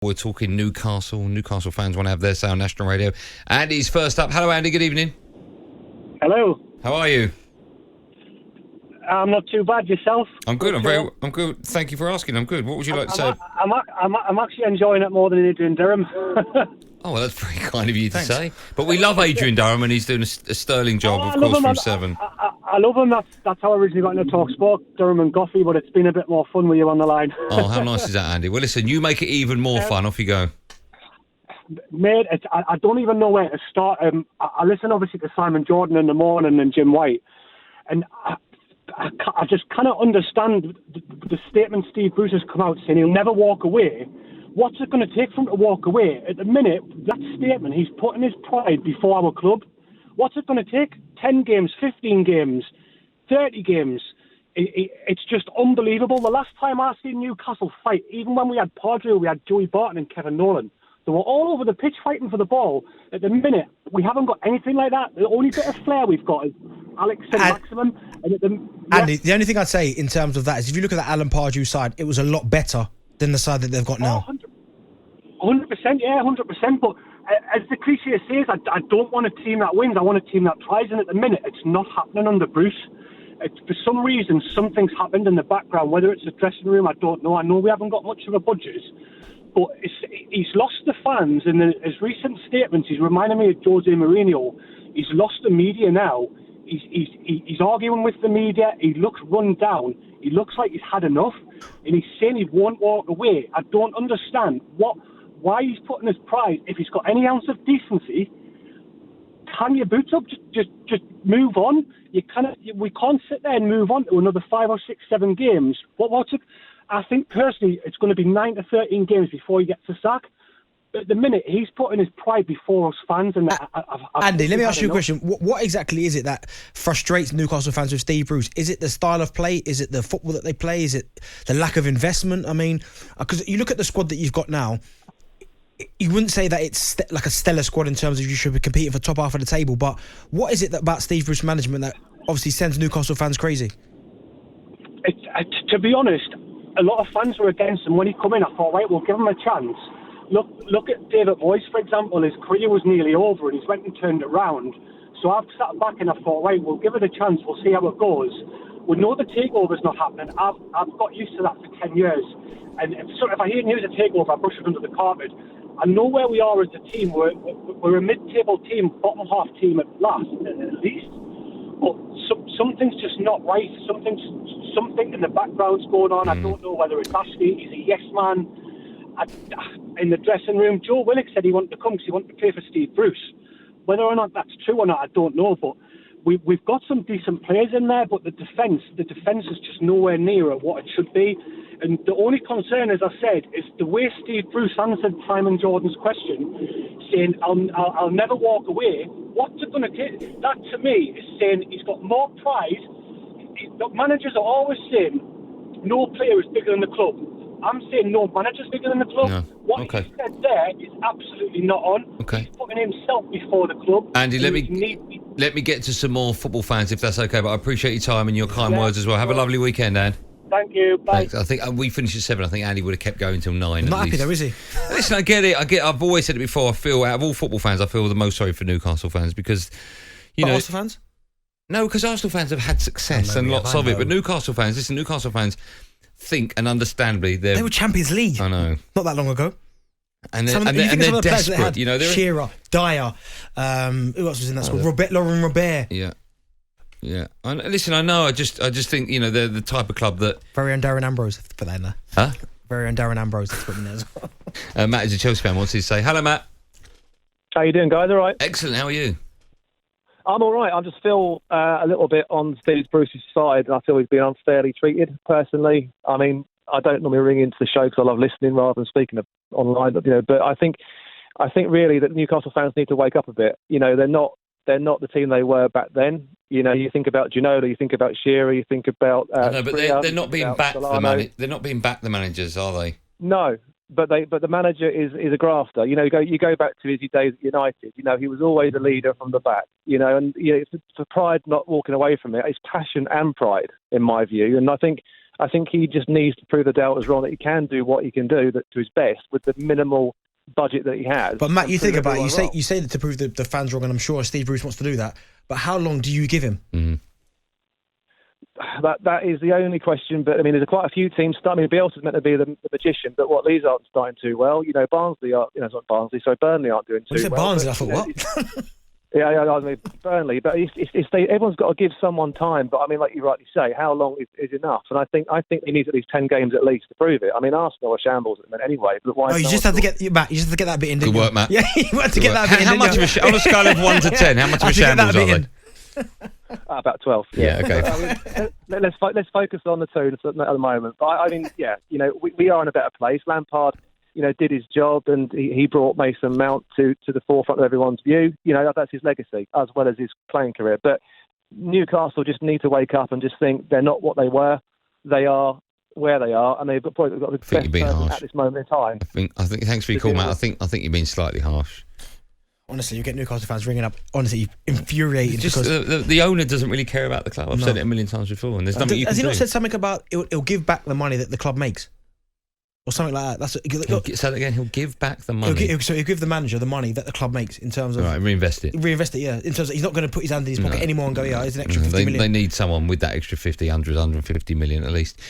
We're talking Newcastle. Newcastle fans want to have their say on national radio. Andy's first up. Hello, Andy. Good evening. Hello. How are you? I'm not too bad. Yourself? I'm good. I'm good. Thank you for asking. I'm good. What would you like to say? I'm actually enjoying it more than Adrian Durham. Oh, well, that's very kind of you to say. But we love Adrian Durham, and he's doing a sterling job, of course, from 7. I love him. That's how I originally got into talkSPORT, Durham and Goffey, but it's been a bit more fun with you on the line. Oh, how nice is that, Andy? Well, listen, you make it even more fun. Off you go. Mate, I don't even know where to start. I listen, obviously, to Simon Jordan in the morning and Jim White, and I just cannot understand the statement Steve Bruce has come out saying he'll never walk away. What's it going to take for him to walk away? At the minute, that statement, he's putting his pride before our club. What's it going to take? 10 games, 15 games, 30 games. It's just unbelievable. The last time I seen Newcastle fight, even when we had Padre, we had Joey Barton and Kevin Nolan. They were all over the pitch fighting for the ball. At the minute, we haven't got anything like that. The only bit of flair we've got is Alex and Maximum. Andy, the only thing I'd say in terms of that is if you look at the Alan Pardew side, it was a lot better than the side that they've got now. 100%, yeah, 100%. But as the cliche says, I don't want a team that wins. I want a team that tries. And at the minute, it's not happening under Bruce. For some reason, something's happened in the background. Whether it's the dressing room, I don't know. I know we haven't got much of a budget. But he's lost the fans. In his recent statements, he's reminding me of Jose Mourinho. He's lost the media now. He's arguing with the media. He looks run down. He looks like he's had enough. And he's saying he won't walk away. I don't understand why he's putting his pride. If he's got any ounce of decency, hang your boots up. Just move on. We can't sit there and move on to another 5 or 6, 7 games. What's it? I think personally it's going to be 9 to 13 games before he gets the sack. At the minute, he's putting his pride before us fans. And Andy, let me ask you a question. What exactly is it that frustrates Newcastle fans with Steve Bruce? Is it the style of play? Is it the football that they play? Is it the lack of investment? I mean, because you look at the squad that you've got now, you wouldn't say that it's like a stellar squad in terms of you should be competing for top half of the table, but what is it about Steve Bruce management that obviously sends Newcastle fans crazy? To be honest, a lot of fans were against him when he come in. I thought, right, we'll give him a chance. Look at David Moyes, for example. His career was nearly over and he's went and turned it round. So I've sat back and I thought, right, we'll give it a chance. We'll see how it goes. We know the takeover's not happening. I've got used to that for 10 years. And if I hear news of takeover, I brush it under the carpet. I know where we are as a team. We're a mid-table team, bottom half team at least. But something's just not right. Something in the background's going on. I don't know whether it's Ashley. He's a yes man. In the dressing room, Joe Willock said he wanted to come because he wanted to play for Steve Bruce. Whether or not that's true or not, I don't know. But we've got some decent players in there, but the defence is just nowhere near what it should be. And the only concern, as I said, is the way Steve Bruce answered Simon Jordan's question, saying, I'll never walk away. What's it going to take? That, to me, is saying he's got more pride. The managers are always saying, no player is bigger than the club. I'm saying no manager's bigger than the club. No. What he said there is absolutely not on. Okay. He's putting himself before the club. Andy, let me get to some more football fans, if that's okay, but I appreciate your time and your kind words as well. Have a lovely weekend, Dan. Thank you. Bye. Thanks. I think we finished at 7. I think Andy would have kept going till 9. Not happy though, is he? Listen, I get it. I've always said it before. I feel, out of all football fans, I feel the most sorry for Newcastle fans because, Arsenal fans? No, because Arsenal fans have had success and lots of it. But Newcastle fans think, and understandably, they were Champions League. I know. Not that long ago. And they're desperate. Shearer, Dyer, who else was in that squad? Laurent Robert. Yeah. Listen, I know. I just think they're the type of club that very own Darren Ambrose. Have to put that in there. Huh? Very own Darren Ambrose. That's put in there as well. Matt is a Chelsea fan. Wants to say hello, Matt. How you doing, guys? All right. Excellent. How are you? I'm all right. I just feel a little bit on Steve Bruce's side, and I feel he's been unfairly treated. Personally, I mean, I don't normally ring into the show because I love listening rather than speaking online. But I think really that Newcastle fans need to wake up a bit. They're not the team they were back then. You think about Ginola, you think about Shearer, you think about. No, but they're not being backed. They're not being backed, the managers, are they? No. But the manager is a grafter. You go back to his days at United. He was always a leader from the back. And it's for pride not walking away from it. It's passion and pride, in my view. And I think I think he just needs to prove the doubters wrong that he can do what he can do to his best with the minimal budget that he has. But Matt, you think about it. You say that to prove the fans wrong, and I'm sure Steve Bruce wants to do that. But how long do you give him? Mm-hmm. That is the only question. But I mean, there's quite a few teams. I mean, Bielsa's meant to be the magician, but what these aren't starting too well. You know, Barnsley are. You know, it's not Barnsley. So Burnley aren't doing too well. Barnsley, I thought what? Yeah, I mean Burnley, but everyone's got to give someone time. But I mean, like you rightly say, how long is enough? And I think he needs at least 10 games at least to prove it. I mean, Arsenal are shambles at the minute anyway. But why? You just have to get Matt. You just have to get that bit in. Good work, Matt. Yeah, you had to get that bit in. How much of on a scale of 1 to 10? How much of a shambles are they? About 12. Yeah, okay. Let's focus on the two at the moment. But I mean, yeah, you know, we are in a better place. Lampard, you know, did his job, and he brought Mason Mount to the forefront of everyone's view. You know, that's his legacy as well as his playing career. But Newcastle just need to wake up and just think they're not what they were. They are where they are, and they've probably got the best person at this moment in time. I think. Thanks for your call, Matt. I think you've been slightly harsh. Honestly, you get Newcastle fans ringing up, honestly, infuriated. Just because the owner doesn't really care about the club. I've said it a million times before, and there's nothing you can do. Has he not said something about he'll give back the money that the club makes? Or something like that. Say that again. He'll give back the money. He'll give the manager the money that the club makes in terms of reinvest it. Reinvest it, yeah. In terms of he's not going to put his hand in his pocket anymore and go, yeah, it's an extra 50 million. They need someone with that extra 50, 100, 150 million at least.